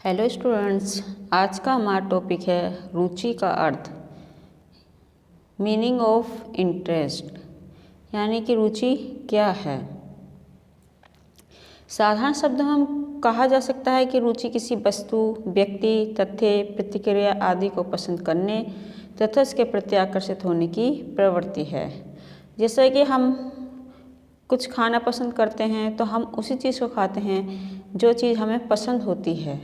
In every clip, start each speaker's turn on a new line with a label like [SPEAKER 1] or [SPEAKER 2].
[SPEAKER 1] Hello students, आज का हमारा टॉपिक है रुचि का अर्थ, मीनिंग ऑफ इंटरेस्ट, यानी कि रुचि क्या है। साधारण शब्दों में हम कहा जा सकता है कि रुचि किसी वस्तु, व्यक्ति, तथ्य, प्रतिक्रिया आदि को पसंद करने तथा उसके प्रति आकर्षित होने की प्रवृत्ति है। जैसे कि हम कुछ खाना पसंद करते हैं तो हम उसी चीज़ को खाते हैं जो चीज़ हमें पसंद होती है,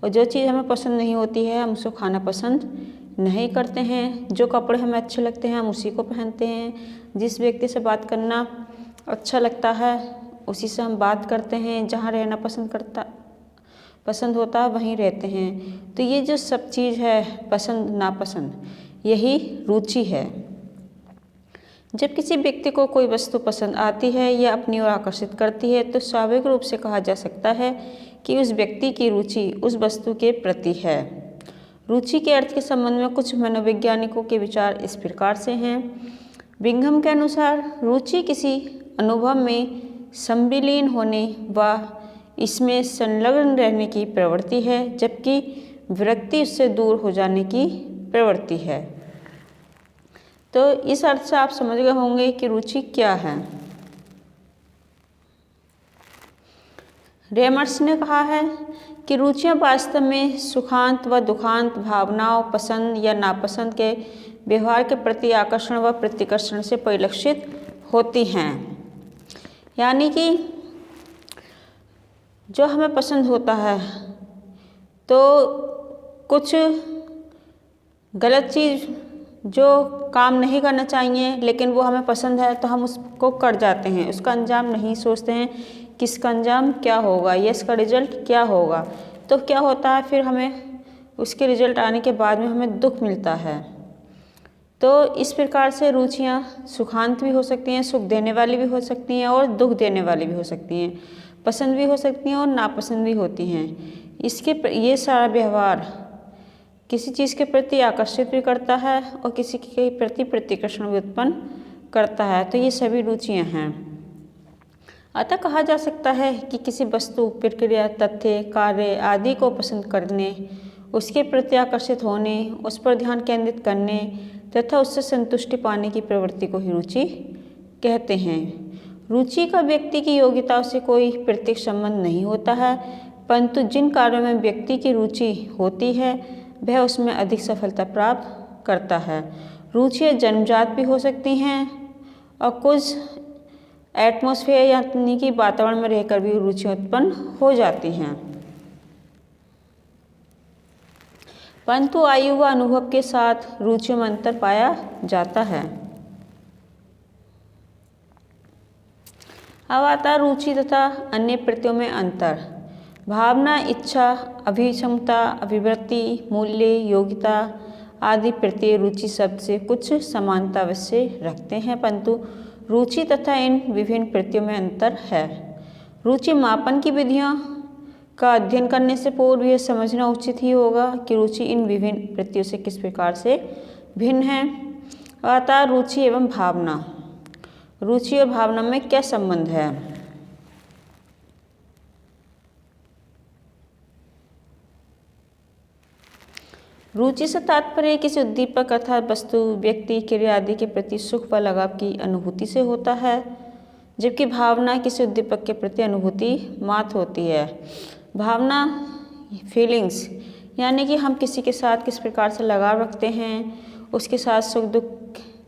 [SPEAKER 1] और जो चीज़ हमें पसंद नहीं होती है हम उसको खाना पसंद नहीं करते हैं। जो कपड़े हमें अच्छे लगते हैं हम उसी को पहनते हैं। जिस व्यक्ति से बात करना अच्छा लगता है उसी से हम बात करते हैं। जहाँ रहना पसंद होता है वहीं रहते हैं। तो ये जो सब चीज़ है, पसंद नापसंद, यही रुचि है। जब किसी व्यक्ति को कोई वस्तु पसंद आती है या अपनी ओर आकर्षित करती है तो स्वाभाविक रूप से कहा जा सकता है कि उस व्यक्ति की रुचि उस वस्तु के प्रति है। रुचि के अर्थ के संबंध में कुछ मनोवैज्ञानिकों के विचार इस प्रकार से हैं। बिंघम के अनुसार रुचि किसी अनुभव में संविलीन होने व इसमें संलग्न रहने की प्रवृत्ति है, जबकि विरक्ति उससे दूर हो जाने की प्रवृत्ति है। तो इस अर्थ से आप समझ गए होंगे कि रुचि क्या है। रेमर्स ने कहा है कि रुचियाँ वास्तव में सुखांत व दुखांत भावनाओं, पसंद या नापसंद के व्यवहार के प्रति आकर्षण व प्रतिकर्षण से परिलक्षित होती हैं। यानी कि जो हमें पसंद होता है तो कुछ गलत चीज़ जो काम नहीं करना चाहिए लेकिन वो हमें पसंद है तो हम उसको कर जाते हैं। उसका अंजाम नहीं सोचते हैं कि इसका अंजाम क्या होगा या इसका रिजल्ट क्या होगा। तो क्या होता है, फिर हमें उसके रिजल्ट आने के बाद में हमें दुख मिलता है। तो इस प्रकार से रुचियाँ सुखांत भी हो सकती हैं, सुख देने वाली भी हो सकती हैं और दुख देने वाली भी हो सकती हैं, पसंद भी हो सकती हैं और नापसंद भी होती हैं। ये सारा व्यवहार किसी चीज़ के प्रति आकर्षित भी करता है और किसी के प्रति प्रतिकर्षण भी उत्पन्न करता है। तो ये सभी रुचियाँ हैं। अतः कहा जा सकता है कि किसी वस्तु, प्रक्रिया, तथ्य, कार्य आदि को पसंद करने, उसके प्रति आकर्षित होने, उस पर ध्यान केंद्रित करने तथा उससे संतुष्टि पाने की प्रवृत्ति को ही रुचि कहते हैं। रुचि का व्यक्ति की योग्यताओं से कोई प्रत्यक्ष संबंध नहीं होता है, परंतु जिन कार्यों में व्यक्ति की रुचि होती है वह उसमें अधिक सफलता प्राप्त करता है। रुचियाँ जन्मजात भी हो सकती हैं और कुछ एटमॉस्फेयर यानी कि वातावरण में रहकर भी रुचियाँ उत्पन्न हो जाती हैं। परंतु आयु व अनुभव के साथ रुचियों में अंतर पाया जाता है। अब आता है रुचि तथा अन्य प्रत्ययों में अंतर। भावना, इच्छा, अभिक्षमता, अभिवृत्ति, मूल्य, योग्यता आदि प्रत्यय रुचि शब्द से कुछ समानता अवश्य रखते हैं, परंतु रुचि तथा इन विभिन्न प्रत्ययों में अंतर है। रुचि मापन की विधियों का अध्ययन करने से पूर्व यह समझना उचित ही होगा कि रुचि इन विभिन्न प्रत्ययों से किस प्रकार से भिन्न है। अतः रुचि एवं भावना, रुचि और भावना में क्या संबंध है। रुचि से तात्पर्य किसी उद्दीपक अर्थात वस्तु, व्यक्ति, क्रिया आदि के प्रति सुख व लगाव की अनुभूति से होता है, जबकि भावना किसी उद्दीपक के प्रति अनुभूति मात्र होती है। भावना, फीलिंग्स, यानी कि हम किसी के साथ किस प्रकार से लगाव रखते हैं, उसके साथ सुख दुख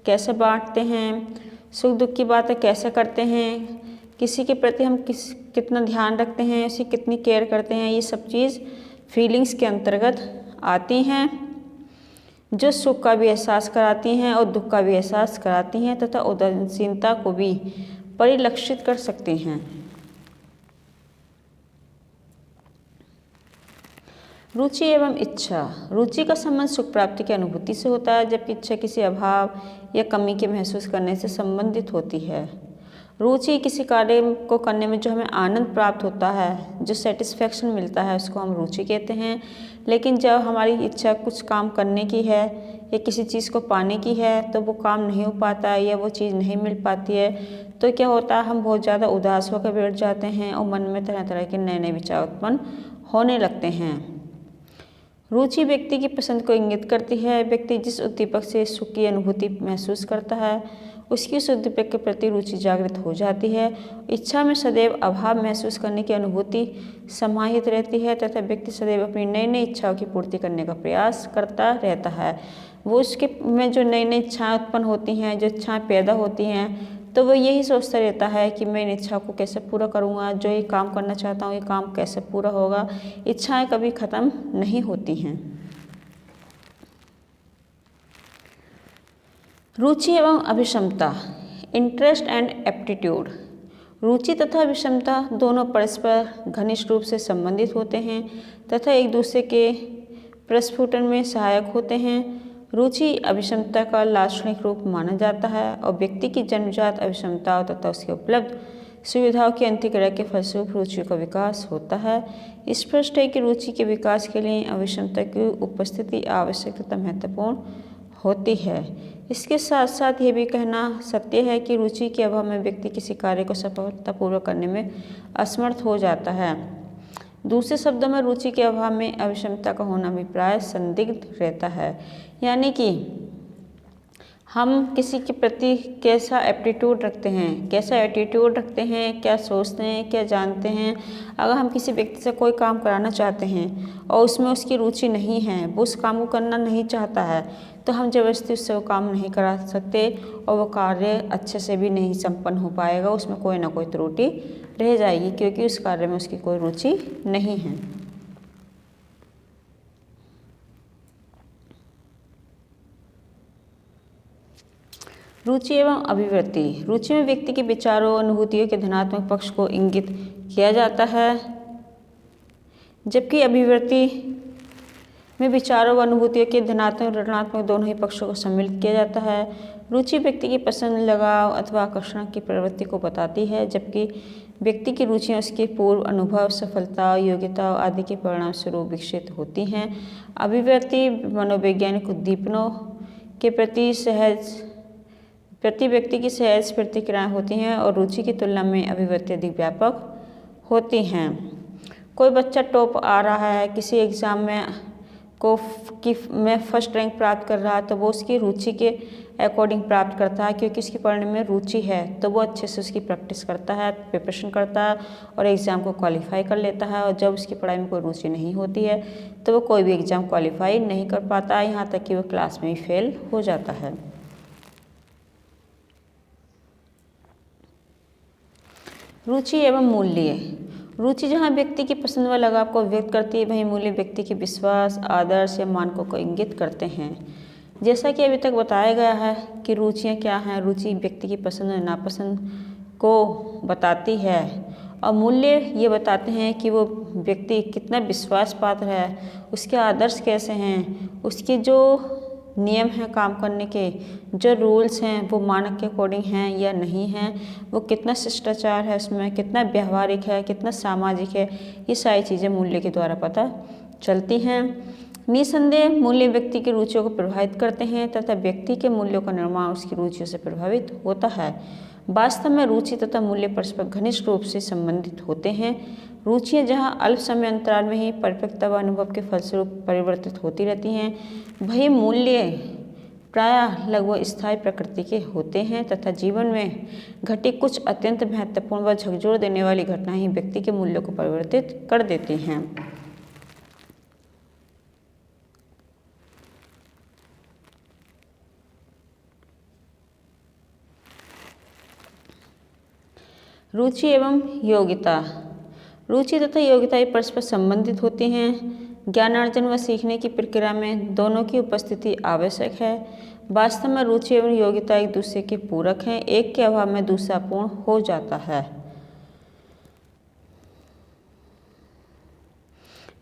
[SPEAKER 1] कैसे बांटते हैं, सुख दुख की बातें कैसे करते हैं, किसी के प्रति हम कितना ध्यान रखते हैं, उसे कितनी केयर करते हैं, ये सब चीज़ फीलिंग्स के अंतर्गत आती हैं, जो सुख का भी एहसास कराती हैं और दुख का भी एहसास कराती हैं तथा उदासीनता को भी परिलक्षित कर सकती हैं। रुचि एवं इच्छा। रुचि का संबंध सुख प्राप्ति की अनुभूति से होता है, जबकि इच्छा किसी अभाव या कमी के महसूस करने से संबंधित होती है। रुचि किसी कार्य को करने में जो हमें आनंद प्राप्त होता है, जो सेटिस्फैक्शन मिलता है, उसको हम रुचि कहते हैं। लेकिन जब हमारी इच्छा कुछ काम करने की है या किसी चीज़ को पाने की है तो वो काम नहीं हो पाता है या वो चीज़ नहीं मिल पाती है तो क्या होता है, हम बहुत ज़्यादा उदास होकर बैठ जाते हैं और मन में तरह तरह के नए नए विचार उत्पन्न होने लगते हैं। रुचि व्यक्ति की पसंद को इंगित करती है। व्यक्ति जिस उद्दीपक से सुख की अनुभूति महसूस करता है उसकी उस उद्दीपक के प्रति रुचि जागृत हो जाती है। इच्छा में सदैव अभाव महसूस करने की अनुभूति समाहित रहती है तथा व्यक्ति सदैव अपनी नई नई इच्छाओं की पूर्ति करने का प्रयास करता रहता है। वो उसके में जो नई नई इच्छाएँ उत्पन्न होती हैं, जो इच्छाएँ पैदा होती हैं, तो वो यही सोचता रहता है कि मैं इन इच्छा को कैसे पूरा करूँगा, जो ये काम करना चाहता हूँ ये काम कैसे पूरा होगा। इच्छाएं कभी ख़त्म नहीं होती हैं। रुचि एवं अभिक्षमता, इंटरेस्ट एंड एप्टीट्यूड। रुचि तथा अभिक्षमता दोनों परस्पर घनिष्ठ रूप से संबंधित होते हैं तथा एक दूसरे के प्रस्फुटन में सहायक होते हैं। रुचि अभिक्षमता का लाक्षणिक रूप माना जाता है और व्यक्ति की जन्मजात अभिक्षमताओं तथा उसके उपलब्ध सुविधाओं की अंतर्क्रिया के फलस्वरूप रुचि का विकास होता है। स्पष्ट है कि रुचि के विकास के लिए अभिक्षमता की उपस्थिति आवश्यक तथा महत्वपूर्ण होती है। इसके साथ साथ ये भी कहना सत्य है कि रुचि के अभाव में व्यक्ति किसी कार्य को सफलतापूर्वक करने में असमर्थ हो जाता है। दूसरे शब्दों में रुचि के अभाव में अभिक्षमता का होना भी प्राय संदिग्ध रहता है। यानी कि हम किसी के प्रति कैसा एप्टीट्यूड रखते हैं, कैसा एटीट्यूड रखते हैं, क्या सोचते हैं, क्या जानते हैं। अगर हम किसी व्यक्ति से कोई काम कराना चाहते हैं और उसमें उसकी रुचि नहीं है, वो उस काम को करना नहीं चाहता है, तो हम ज़बरदस्ती उससे वो काम नहीं करा सकते और वो कार्य अच्छे से भी नहीं संपन्न हो पाएगा। उसमें कोई ना कोई त्रुटि रह जाएगी क्योंकि उस कार्य में उसकी कोई रुचि नहीं है। रुचि एवं अभिवृत्ति। रुचि में व्यक्ति के विचारों और अनुभूतियों के धनात्मक पक्ष को इंगित किया जाता है, जबकि अभिवृत्ति में विचारों व अनुभूतियों के धनात्मक और ऋणात्मक दोनों ही पक्षों को सम्मिलित किया जाता है। रुचि व्यक्ति की पसंद, लगाव अथवा आकर्षण की प्रवृत्ति को बताती है, जबकि व्यक्ति की रुचियाँ उसके पूर्व अनुभव, सफलता, योग्यता आदि के परिणाम स्वरूप विकसित होती हैं। अभिवृत्ति मनोवैज्ञानिक उद्दीपनों के प्रति व्यक्ति की सहज प्रतिक्रियाएँ होती हैं और रुचि की तुलना में अभिवृत्ति अधिक व्यापक होती हैं। कोई बच्चा टॉप आ रहा है किसी एग्ज़ाम में फर्स्ट रैंक प्राप्त कर रहा है, तो वो उसकी रुचि के अकॉर्डिंग प्राप्त करता है, क्योंकि उसकी पढ़ने में रुचि है तो वो अच्छे से उसकी प्रैक्टिस करता है, प्रिपरेशन करता है और एग्ज़ाम को क्वालिफाई कर लेता है। और जब उसकी पढ़ाई में कोई रुचि नहीं होती है तो वो कोई भी एग्ज़ाम क्वालिफाई नहीं कर पाता, यहाँ तक कि वो क्लास में ही फेल हो जाता है। रुचि एवं मूल्य। रुचि जहाँ व्यक्ति की पसंद व लगाव को व्यक्त करती है, वहीं मूल्य व्यक्ति के विश्वास, आदर्श या मानकों को इंगित करते हैं। जैसा कि अभी तक बताया गया है कि रुचियाँ क्या हैं, रुचि व्यक्ति की पसंद और नापसंद को बताती है और मूल्य ये बताते हैं कि वो व्यक्ति कितना विश्वास पात्र है, उसके आदर्श कैसे हैं, उसके जो नियम हैं काम करने के, जो रूल्स हैं वो मानक के अकॉर्डिंग हैं या नहीं हैं, वो कितना शिष्टाचार है उसमें, कितना व्यवहारिक है, कितना सामाजिक है, ये सारी चीज़ें मूल्य के द्वारा पता चलती हैं। निसंदेह मूल्य व्यक्ति की रुचियों को प्रभावित करते हैं तथा व्यक्ति के मूल्यों का निर्माण उसकी रुचियों से प्रभावित होता है। वास्तव में रुचि तथा मूल्य परस्पर घनिष्ठ रूप से संबंधित होते हैं। रुचियाँ जहाँ अल्प समय अंतराल में ही परिपक्वता व अनुभव के फलस्वरूप परिवर्तित होती रहती हैं, वही मूल्य प्रायः लगभग स्थायी प्रकृति के होते हैं तथा जीवन में घटी कुछ अत्यंत महत्वपूर्ण व झकझोर देने वाली घटनाएं ही व्यक्ति के मूल्यों को परिवर्तित कर देती हैं। रुचि एवं योग्यता। रुचि तथा योग्यता परस्पर संबंधित होती हैं। ज्ञानार्जन व सीखने की प्रक्रिया में दोनों की उपस्थिति आवश्यक है। वास्तव में रुचि एवं योग्यता एक दूसरे के पूरक हैं, एक के अभाव में दूसरा पूर्ण हो जाता है।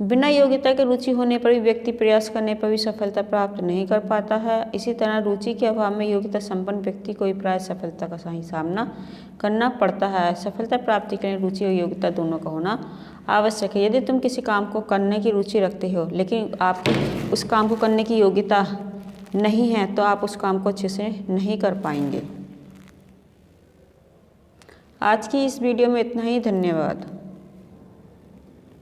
[SPEAKER 1] बिना योग्यता के रुचि होने पर भी व्यक्ति प्रयास करने पर भी सफलता प्राप्त नहीं कर पाता है। इसी तरह रुचि के अभाव में योग्यता संपन्न व्यक्ति को भी प्राय सफलता का सही सामना करना पड़ता है। सफलता प्राप्ति के लिए रुचि और योग्यता दोनों का होना आवश्यक है। यदि तुम किसी काम को करने की रुचि रखते हो लेकिन आप उस काम को करने की योग्यता नहीं है तो आप उस काम को अच्छे से नहीं कर पाएंगे। आज की इस वीडियो में इतना ही। धन्यवाद।